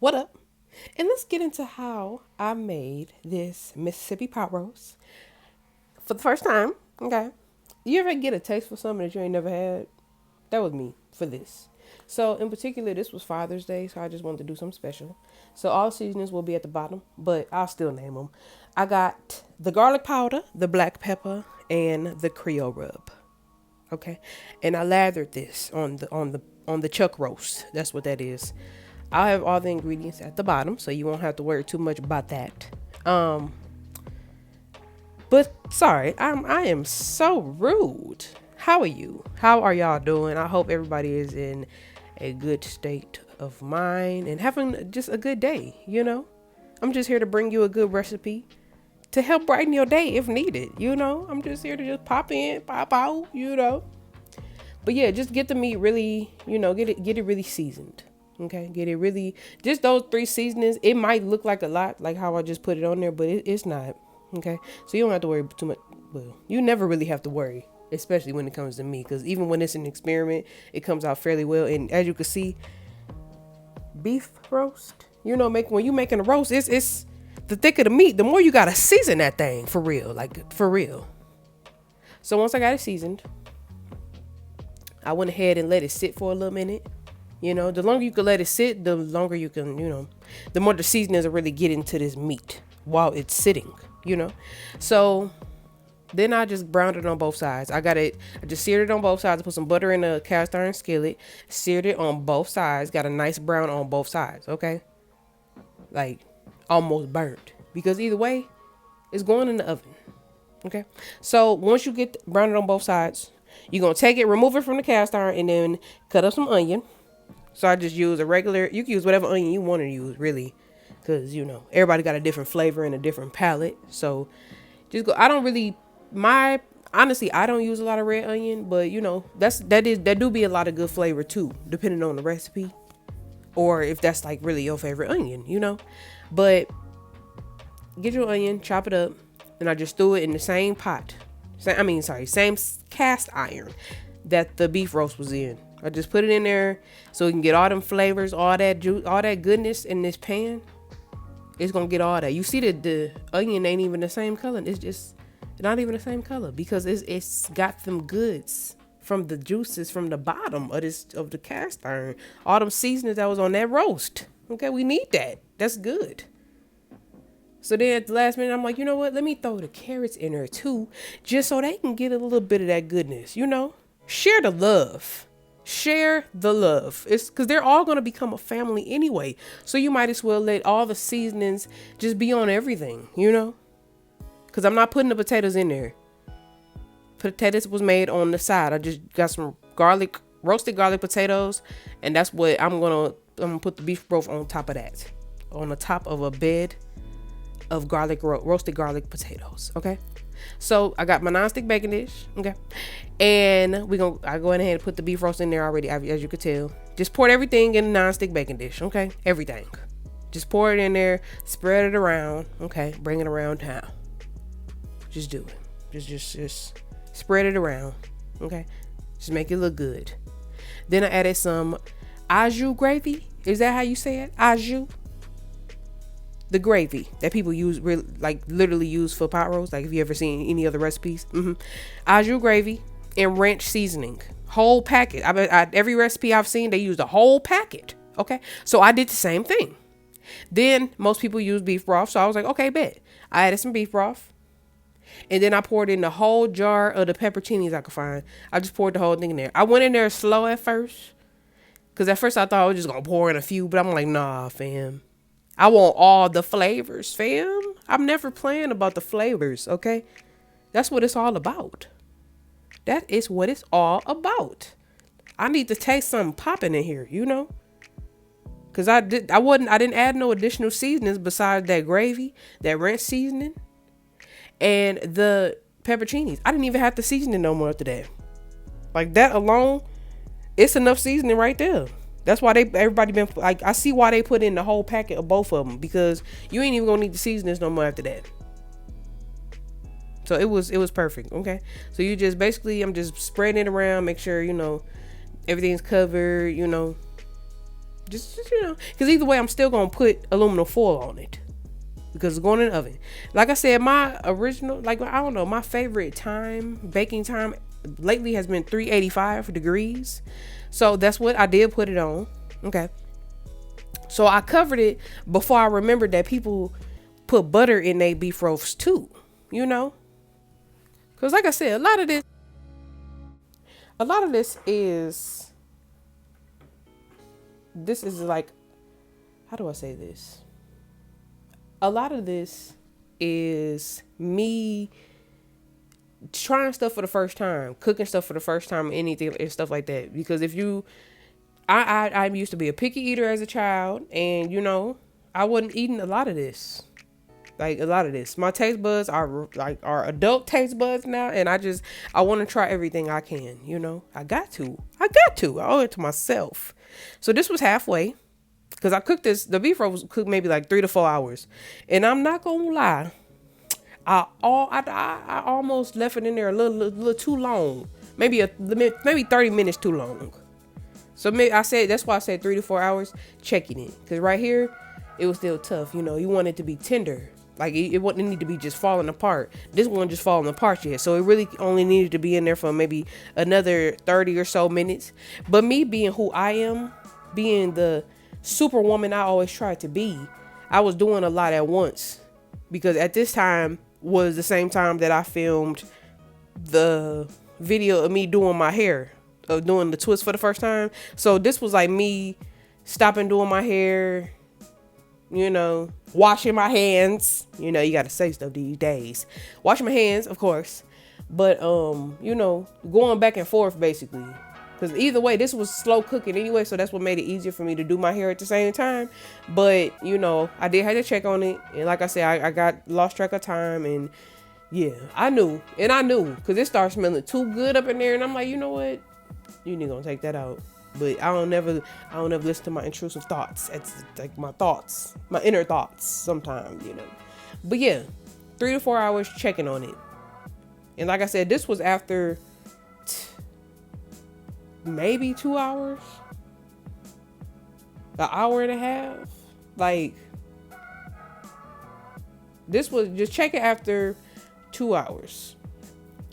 What up? And let's get into how I made this Mississippi pot roast for the first time. Okay. You ever get a taste for something that you ain't never had? That was me for this. So, in particular, this was Father's Day, so I just wanted to do something special. So, all seasonings will be at the bottom, but I'll still name them. I got the garlic powder, the black pepper, and the Creole rub. Okay. And I lathered this on the chuck roast. That's what that is. I'll have all the ingredients at the bottom, so you won't have to worry too much about that. Um, but sorry, I am so rude. How are you? How are y'all doing? I hope everybody is in a good state of mind and having just a good day, I'm just here to bring you a good recipe to help brighten your day if needed. I'm just here to just pop in, pop out. But yeah, just get the meat really, get it really seasoned. Okay, get it really, just those three seasonings. It might look like a lot, like how I just put it on there, but it's not. Okay, so you don't have to worry too much. Well, you never really have to worry, especially when it comes to meat, because even when it's an experiment, it comes out fairly well. And as you can see, beef roast, when you making a roast, it's the thicker the meat, the more you gotta season that thing for real, like for real. So once I got it seasoned, I went ahead and let it sit for a little minute. The longer you can let it sit, the longer you can, the more the seasonings will really get into this meat while it's sitting. So then I just browned it on both sides. I just seared it on both sides. I put some butter in a cast iron skillet, seared it on both sides, got a nice brown on both sides, okay? Like almost burnt. Because either way, it's going in the oven. Okay? So once you get browned it on both sides, you're going to take it, remove it from the cast iron, and then cut up some onion. So I just use you can use whatever onion you want to use, really. Because, everybody got a different flavor and a different palate. So just go. Honestly, I don't use a lot of red onion, but, that do be a lot of good flavor too, depending on the recipe. Or if that's like really your favorite onion. But get your onion, chop it up, and I just threw it in the same pot. Same cast iron that the beef roast was in. I just put it in there so we can get all them flavors, all that juice, all that goodness in this pan. It's gonna get all that. You see the onion ain't even the same color. It's just not even the same color because it's got them goods from the juices from the bottom of the cast iron. All them seasonings that was on that roast. Okay, we need that. That's good. So then at the last minute, I'm like, you know what? Let me throw the carrots in there too, just so they can get a little bit of that goodness. Share the love. Share the love. It's because they're all going to become a family anyway. So you might as well let all the seasonings just be on everything, because I'm not putting the potatoes in there. Potatoes was made on the side. I just got some roasted garlic potatoes, and that's what I'm gonna put the beef broth on top of that, on the top of a bed of roasted garlic potatoes. Okay. So I got my nonstick baking dish, okay, and I go ahead and put the beef roast in there already, as you could tell. Just pour everything in the nonstick baking dish, okay, everything. Just pour it in there, spread it around, okay, bring it around town. Just do it. Just spread it around, okay. Just make it look good. Then I added some au jus gravy. Is that how you say it? Au jus. The gravy that people use, literally use for pot roast. Like if you ever seen any other recipes, au jus gravy and ranch seasoning, whole packet. Every recipe I've seen, they use the whole packet. Okay, so I did the same thing. Then most people use beef broth, so I was like, okay, bet. I added some beef broth, and then I poured in the whole jar of the pepperoncinis I could find. I just poured the whole thing in there. I went in there slow at first, because at first I thought I was just gonna pour in a few, but I'm like, nah, fam. I want all the flavors, fam. I'm never playing about the flavors, okay? That's what it's all about. That is what it's all about. I need to taste something popping in here, Cause I didn't add no additional seasonings besides that gravy, that ranch seasoning, and the pepperoncinis. I didn't even have to season it no more after that. Like that alone, it's enough seasoning right there. That's why everybody been like, I see why they put in the whole packet of both of them, because you ain't even gonna need the seasonings no more after that. So it was perfect. Okay. So you just basically, I'm just spreading it around, make sure, everything's covered, Just you know, because either way, I'm still gonna put aluminum foil on it because it's going in the oven. Like I said, my original, like I don't know, my favorite baking time lately has been 385 degrees. So that's what I did put it on. Okay. So I covered it before I remembered that people put butter in their beef roast too, you know? Because like I said, a lot of this is like, how do I say this? A lot of this is me trying stuff for the first time, cooking stuff for the first time, anything and stuff like that. Because if you, I used to be a picky eater as a child, and you know, I wasn't eating a lot of this. Like a lot of this, my taste buds are adult taste buds now, and I want to try everything I can. You know, I got to. I owe it to myself. So this was halfway, because I cooked this. The beef roast was cooked maybe like 3 to 4 hours, and I'm not gonna lie, I almost left it in there a little too long, maybe 30 minutes too long. So maybe that's why I said 3 to 4 hours checking it, because right here it was still tough. You know, you want it to be tender. Like it wouldn't need to be just falling apart. This one just falling apart yet. So it really only needed to be in there for maybe another 30 or so minutes. But me being who I am, being the superwoman I always tried to be, I was doing a lot at once. Because at this time was the same time that I filmed the video of me doing my hair, of doing the twist for the first time. So this was like me stopping doing my hair, you know, washing my hands. You know, you got to say stuff these days. Washing my hands, of course. But, you know, going back and forth, basically. Because either way, this was slow cooking anyway. So that's what made it easier for me to do my hair at the same time. But, you know, I did have to check on it. And like I said, I got lost track of time. And, yeah, I knew. And I knew. Because it started smelling too good up in there. And I'm like, you know what? You need to take that out. But I don't never listen to my intrusive thoughts. It's like my thoughts, my inner thoughts sometimes, you know. But yeah, 3 to 4 hours checking on it. And like I said, this was after maybe 2 hours, an hour and a half. Like, this was just check it after 2 hours.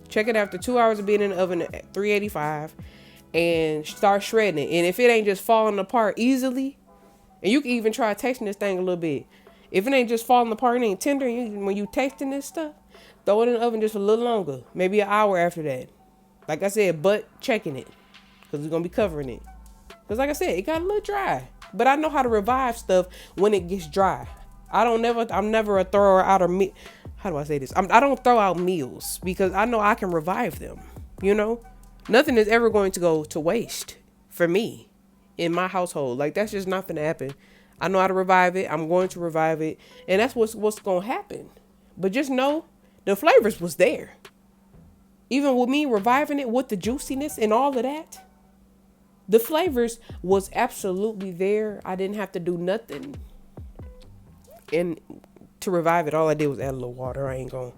Check it after 2 hours of being in the oven at 385. And start shredding it. And if it ain't just falling apart easily, and you can even try tasting this thing a little bit. If it ain't just falling apart, it ain't tender, when you tasting this stuff, throw it in the oven just a little longer. Maybe an hour after that. Like I said, but checking it. Because we're going to be covering it. Because like I said, it got a little dry. But I know how to revive stuff when it gets dry. I'm never a thrower out of how do I say this? I don't throw out meals. Because I know I can revive them. You know? Nothing is ever going to go to waste for me in my household. Like, that's just not going to happen. I know how to revive it. I'm going to revive it. And that's what's going to happen. But just know the flavors was there. Even with me reviving it with the juiciness and all of that, the flavors was absolutely there. I didn't have to do nothing. And to revive it, all I did was add a little water. I ain't gonna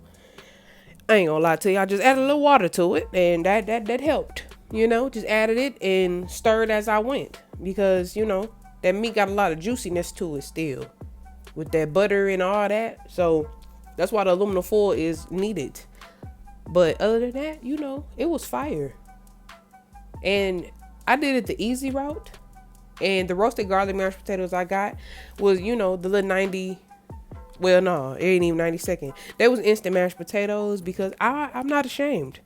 lie to you. I just added a little water to it, and that helped. You know, just added it and stirred as I went, because you know that meat got a lot of juiciness to it still, with that butter and all that. So that's why the aluminum foil is needed. But other than that, you know, it was fire. And I did it the easy route. And the roasted garlic mashed potatoes I got was, you know, the little 90. Well, no, it ain't even 90 seconds. They was instant mashed potatoes, because I'm not ashamed.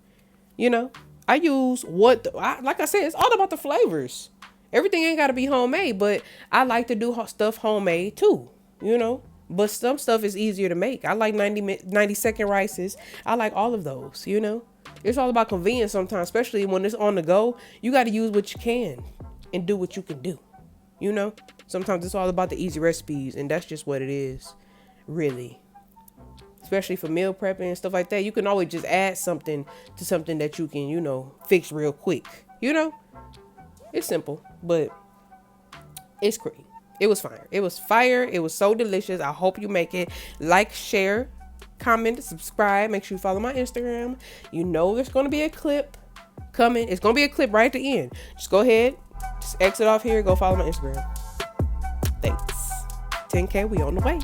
You know, I use like I said, it's all about the flavors. Everything ain't got to be homemade, but I like to do stuff homemade too, you know. But some stuff is easier to make. I like 90-second rices. I like all of those, you know. It's all about convenience sometimes, especially when it's on the go. You got to use what you can and do what you can do, you know. Sometimes it's all about the easy recipes, and that's just what it is. Really, especially for meal prepping and stuff like that, you can always just add something to something that you can, you know, fix real quick. You know, it's simple, but it's great. It was fire. It was fire. It was so delicious. I hope you make it. Like, share, comment, subscribe. Make sure you follow my Instagram. You know, there's going to be a clip coming. It's going to be a clip right at the end. Just go ahead, just exit off here, go follow my Instagram. 10K. We on the way.